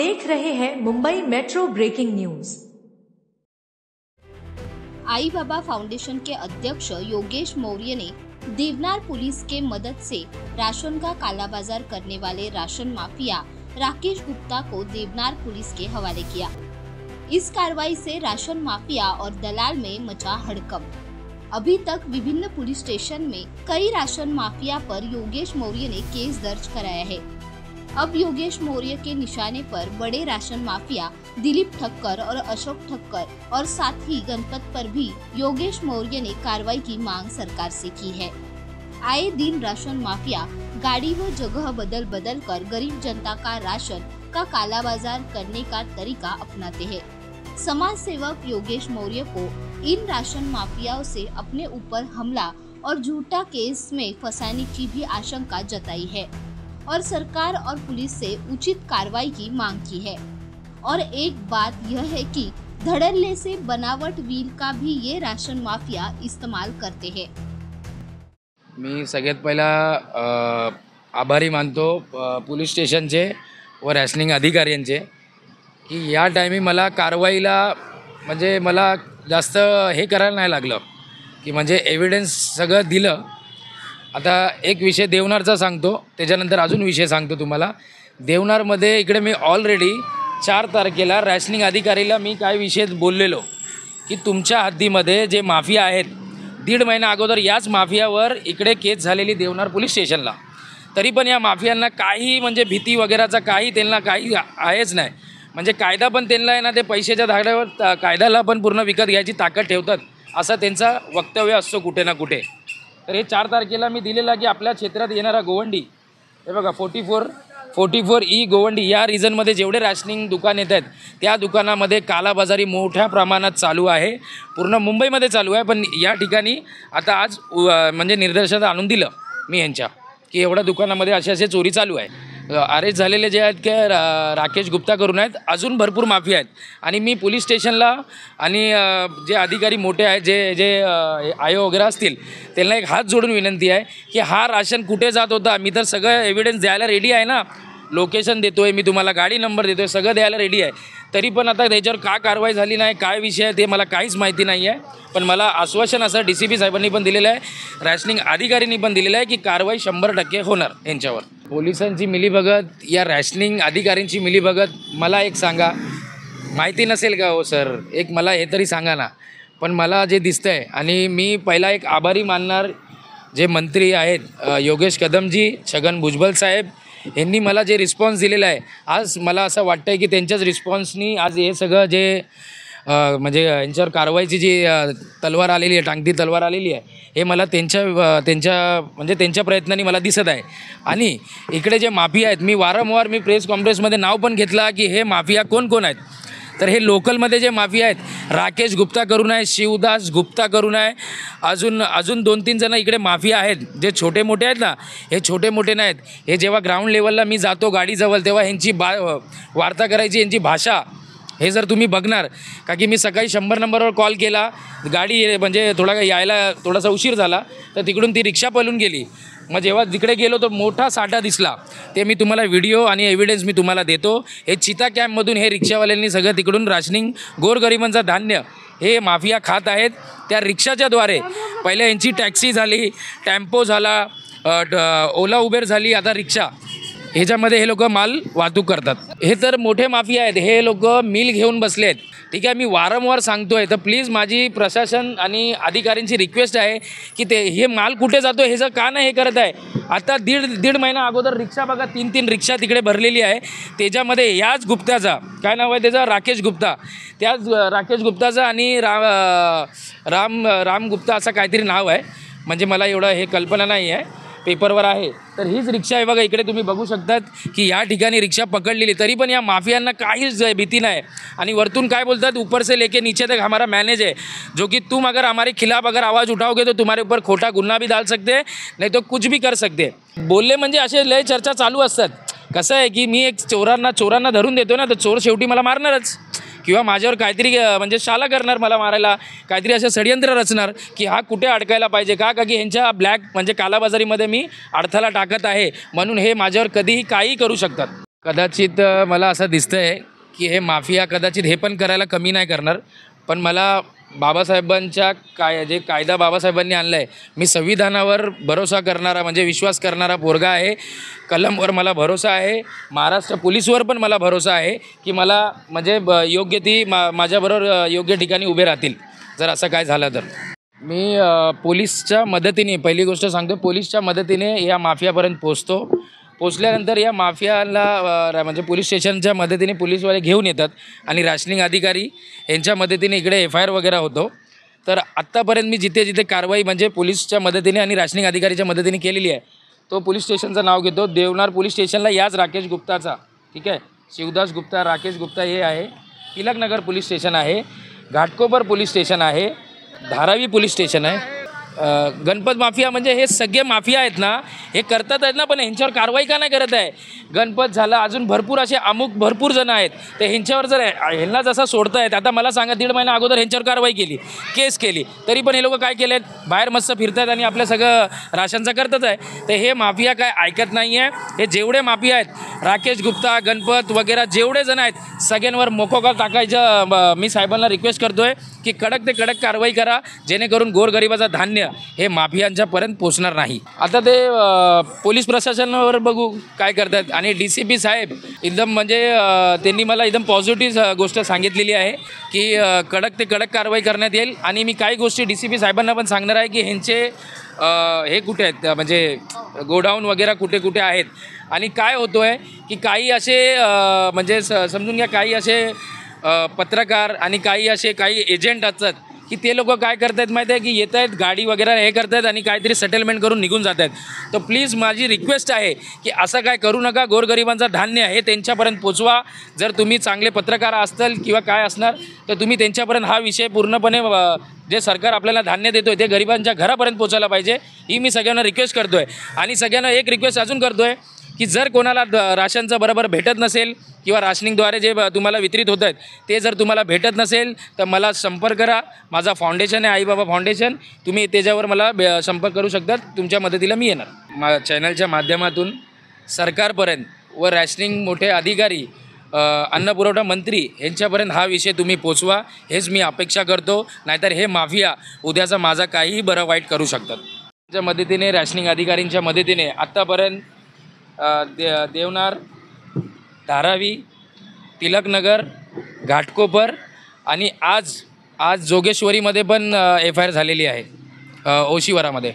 देख रहे हैं मुंबई मेट्रो ब्रेकिंग न्यूज। आई बाबा फाउंडेशन के अध्यक्ष योगेश मौर्य ने देवनार पुलिस के मदद से राशन का कालाबाजार करने वाले राशन माफिया राकेश गुप्ता को देवनार पुलिस के हवाले किया। इस कार्रवाई से राशन माफिया और दलाल में मचा हड़कंप। अभी तक विभिन्न पुलिस स्टेशन में कई राशन माफिया पर योगेश मौर्य ने केस दर्ज कराया है। अब योगेश मौर्य के निशाने पर बड़े राशन माफिया दिलीप ठक्कर और अशोक ठक्कर और साथ ही गणपत पर भी योगेश मौर्य ने कार्रवाई की मांग सरकार से की है। आए दिन राशन माफिया गाड़ी व जगह बदल बदल कर गरीब जनता का राशन का कालाबाजार करने का तरीका अपनाते हैं। समाज सेवक योगेश मौर्य को इन राशन माफियाओं से अपने ऊपर हमला और झूठा केस में फंसाने की भी आशंका जताई है और सरकार और पुलिस से उचित कार्रवाई की मांग की है। और एक बात यह है कि धड़ल्ले से बनावट व्हील का भी ये राशन माफिया इस्तेमाल करते हैं। मी सगळ्यात पहिला आभारी मानतो पोलीस स्टेशनचे व रॅशनिंग अधिकाऱ्यांचे की या टायमी मला कारवाईला म्हणजे मला जास्त हे करायला नाही लागलं की म्हणजे एव्हिडन्स सगळं दिलं। आता एक विषय देवनारचा सांगतो, त्याच्यानंतर अजून विषय सांगतो तुम्हाला। देवनारमध्ये इकडे मी ऑलरेडी 4 तारखेला रॅशनिंग अधिकारीला मी काय विषय बोललेलो की तुमच्या हद्दीमध्ये जे माफिया आहेत 1.5 महिना अगोदर याच माफियावर इकडे केस झालेली देवनार पोलीस स्टेशनला, तरी पण या माफियांना काही म्हणजे भीती वगैरेचा काही त्यांना काही आहेच नाही। म्हणजे कायदा पण त्यांना आहे ना, ते पैशाच्या धाड्यावर कायद्याला पण पूर्ण विकत घ्यायची ताकद ठेवतात असं त्यांचा वक्तव्य असतो कुठे ना कुठे। तर हे 4 तारखेला मी दिलेला की आपल्या क्षेत्रात येणारा गोवंडी, हे बघा 44E गोवंडी या रिजनमध्ये जेवढे रॅशनिंग दुकान येत आहेत त्या दुकानामध्ये कालाबाजारी मोठ्या प्रमाणात चालू आहे। पूर्ण मुंबईमध्ये चालू आहे, पण या ठिकाणी आता आज म्हणजे निर्देशात आणून दिलं मी यांच्या की एवढ्या दुकानामध्ये असे चोरी चालू आहे। अरेस्ट झालेले जे आहेत की राकेश गुप्ता करून आहेत, अजून भरपूर माफिया आहेत। आणि मी पोलीस स्टेशनला आणि जे अधिकारी मोठे आहेत जे जे आयो वगैरे असतील त्यांना एक हात जोडून विनंती आहे की हा राशन कुठे जात होता, मी तर सगळं एव्हिडन्स द्यायला रेडी आहे ना, लोकेशन देतो आहे मी तुम्हाला, गाडी नंबर देतो आहे, सगळं द्यायला रेडी आहे। तरी पण आता त्याच्यावर का कारवाई झाली नाही, काय विषय आहे ते मला काहीच माहिती नाही आहे। पण मला आश्वासन असं DCP साहेबांनी पण दिलेलं आहे, रॅशनिंग अधिकाऱ्यांनी पण दिलेलं आहे की कारवाई 100% होणार यांच्यावर। पोलिसांची मिलीभगत या रॅशनिंग अधिकाऱ्यांची मिलीभगत मला एक सांगा, माहिती नसेल का हो सर, एक मला हे तरी सांगा ना। पण मला जे दिसतं आहे, आणि मी पहिला एक आभारी मानणार जे मंत्री आहेत योगेश कदमजी, छगन भुजबळ साहेब यांनी मला जे रिस्पॉन्स दिलेला आहे, आज मला असं वाटतं आहे की त्यांच्याच रिस्पॉन्सनी आज हे सगळं जे म्हणजे यांच्यावर कारवाईची जी तलवार आलेली आहे, टांगती तलवार आलेली आहे, हे मला त्यांच्या प्रयत्नांनी मला दिसत आहे। आणि इकडे जे माफिया आहेत, मी वारंवार प्रेस कॉन्फरन्समध्ये नाव पण घेतला की हे माफिया कोण आहेत। तर हे लोकलमध्ये जे माफिया आहेत, राकेश गुप्ता करून आहे, शिवदास गुप्ता करून आहे, अजून 2-3 जण इकडे माफिया आहेत जे छोटे मोठे आहेत ना, हे छोटे मोठे नाहीत। हे जेव्हा ग्राउंड लेवलला मी जातो गाडीजवळ तेव्हा ह्यांची वार्ता करायची, यांची भाषा हे जर तुम्ही बघणार का की मी सकाळी 100 नंबरवर कॉल केला, गाडी म्हणजे यायला थोडासा उशीर झाला तर तिकडून ती रिक्षा पळून गेली। मग जेव्हा तिकडे गेलो तर मोठा साठा दिसला, ते मी तुम्हाला व्हिडिओ आणि एव्हिडन्स मी तुम्हाला देतो। हे चिता कॅम्पमधून हे रिक्षावाल्यांनी सगळं तिकडून राशनिंग गोरगरिबांचा धान्य हे माफिया खात आहेत त्या रिक्षाच्याद्वारे। पहिले यांची टॅक्सी झाली, टेम्पो झाला, ओला उबेर झाली, आता रिक्षा, ह्याच्यामध्ये हे लोक माल वाहतूक करतात। हे तर मोठे माफिया आहेत, हे लोक मिल घेऊन बसले आहेत, ठीक आहे। मी वारंवार सांगतो आहे, तर प्लीज माझी प्रशासन आणि अधिकाऱ्यांची रिक्वेस्ट आहे की ते हे माल कुठे जातो हे जर का नाही हे करत आहे। आता दीड महिना अगोदर रिक्षा बघा, 3 रिक्षा तिकडे भरलेली आहे, त्याच्यामध्ये याच गुप्ताचा काय नाव आहे त्याचा, राकेश गुप्ता, त्याच राकेश गुप्ताचा आणि राम गुप्ता असं काहीतरी नाव आहे, म्हणजे मला एवढं हे कल्पना नाही आहे, पेपरवर आहे। तर हीच रिक्षा आहे बघा, इकडे तुम्ही बघू शकतात की या ठिकाणी रिक्षा पकडलेली, तरी पण या माफियांना काहीच भीती नाही। आणि वरतून काय बोलतात, ऊपर से लेके नीचे तक हमारा मैनेज है, जो कि तुम अगर हमारे खिलाफ अगर आवाज़ उठाओगे तो तुम्हारे ऊपर खोटा गुन्हा भी डाल सकते, नहीं तो कुछ भी कर सकते। बोलले म्हणजे असे लय चर्चा चालू असतात। कसं आहे की मी एक चोरांना धरून देतो ना, तर चोर शेवटी मला मारणारच किंवा माझ्यावर काहीतरी म्हणजे शाला करणार, मला मारायला काहीतरी असं षडयंत्र रचणार की हा कुठे अडकायला पाहिजे का की ह्यांच्या ब्लॅक म्हणजे कालाबाजारीमध्ये मी अडथळा टाकत आहे, म्हणून हे माझ्यावर कधीही काही करू शकतात। कदाचित मला असं दिसतं आहे की हे माफिया कदाचित हे पण करायला कमी नाही करणार, पण मला बाबासाहेबांच्या कायदा बाबासाहेबांनी आणला आहे, मी संविधानावर भरोसा करणारा म्हणजे विश्वास करणारा पोरगा आहे. कलमवर मला भरोसा आहे, महाराष्ट्र पोलीसवर पण मला भरोसा आहे की मला म्हणजे योग्य ती माझ्याबरोबर योग्य ठिकाणी उभे राहतील जर असं काय झालं तर. मी पोलीसच्या मदतीने, पहिली गोष्ट सांगतो, पोलीसच्या मदतीने या माफियापर्यंत पोचल्यानंतर या माफियाला म्हणजे पोलीस स्टेशनच्या मदतीने पोलीसवाले घेऊन येतात आणि रॅशनिंग अधिकारी यांच्या मदतीने इकडे FIR वगैरे होतो. तर आत्तापर्यंत मी जिथे कारवाई म्हणजे पोलीसच्या मदतीने आणि रॅशनिंग अधिकारीच्या मदतीने केलेली आहे, तो पोलीस स्टेशनचं नाव घेतो देवनार पोलीस स्टेशनला. याच राकेश गुप्ताचा, ठीक आहे, शिवदास गुप्ता, राकेश गुप्ता हे आहे. तिलकनगर पोलीस स्टेशन आहे, घाटकोपर पोलीस स्टेशन आहे, धारावी पोलीस स्टेशन आहे. गणपत माफिया म्हणजे हे सगळे माफिया आहेत ना, हे करतात आहेत ना, पण ह्यांच्यावर कारवाई का नाही करत आहे? गणपत झाला, अजून भरपूर असे भरपूर जण आहेत, ते ह्यांच्यावर जर ह्यांना जसं सोडतायत, आता मला सांगा 1.5 महिना अगोदर ह्यांच्यावर कारवाई केली, केस केली, तरी पण हे लोक काय केले आहेत? बाहेर मस्त फिरतात आणि आपलं सगळं राशनचं करतच आहे. तर हे माफिया काय ऐकत नाही आहे. हे जेवढे माफिया आहेत, राकेश गुप्ता, गणपत वगैरे जेवढे जण आहेत, सगळ्यांवर मोकोका टाकायचं मी साहेबांना रिक्वेस्ट करतो आहे की कडक ते कडक कारवाई करा, जेणेकरून गोरगरिबाचा धान्य हे माफियांच्यापर्यंत पोचणार नाही. आता ते पोलीस प्रशासनावर बघू काय करतात. आणि DCP साहेब एकदम म्हणजे त्यांनी मला एकदम पॉझिटिव्ह गोष्ट सांगितलेली आहे की कडक ते कडक कारवाई करण्यात येईल. आणि मी काही गोष्टी DCP साहेबांना पण सांगणार आहे की ह्यांचे हे कुठे आहेत, म्हणजे गोडाऊन वगैरे कुठे कुठे आहेत. आणि काय होतो आहे की काही असे म्हणजे समजून घ्या, काही असे पत्रकार आणि काही एजंट असतात की ते लोक काय करत आहेत माहीत आहे की येत आहेत, गाडी वगैरे हे करत आहेत आणि काहीतरी सेटलमेंट करून निघून जात आहेत. तर प्लीज माझी रिक्वेस्ट आहे की असं काय करू नका. गोरगरिबांचं धान्य हे त्यांच्यापर्यंत पोचवा. जर तुम्ही चांगले पत्रकार असताल किंवा काय असणार तर तुम्ही त्यांच्यापर्यंत हा विषय पूर्णपणे जे सरकार आपल्याला धान्य देतो आहे ते गरिबांच्या घरापर्यंत पोचायला पाहिजे, ही मी सगळ्यांना रिक्वेस्ट करतो आहे. आणि सगळ्यांना एक रिक्वेस्ट अजून करतो आहे की जर कोणाला राशनचं बरोबर भेटत नसेल किंवा राशनिंगद्वारे जे तुम्हाला वितरित होत आहेत ते जर तुम्हाला भेटत नसेल तर मला संपर्क करा. माझा फाउंडेशन आहे आईबाबा फाउंडेशन, तुम्ही त्याच्यावर मला संपर्क करू शकतात. तुमच्या मदतीला मी येणार. चॅनलच्या माध्यमातून सरकारपर्यंत व रॅशनिंग मोठे अधिकारी, अन्न पुरवठा मंत्री यांच्यापर्यंत हा विषय तुम्ही पोचवा, हेच मी अपेक्षा करतो. नाहीतर हे माफिया उद्याचा माझा काहीही बरं वाईट करू शकतात. त्याच्या मदतीने, रॅशनिंग अधिकारींच्या मदतीने आत्तापर्यंत देवनार, धारावी, तिलकनगर, घाटकोपर आणि आज जोगेश्वरीमध्ये पण FIR झालेली आहे, ओशिवरामध्ये.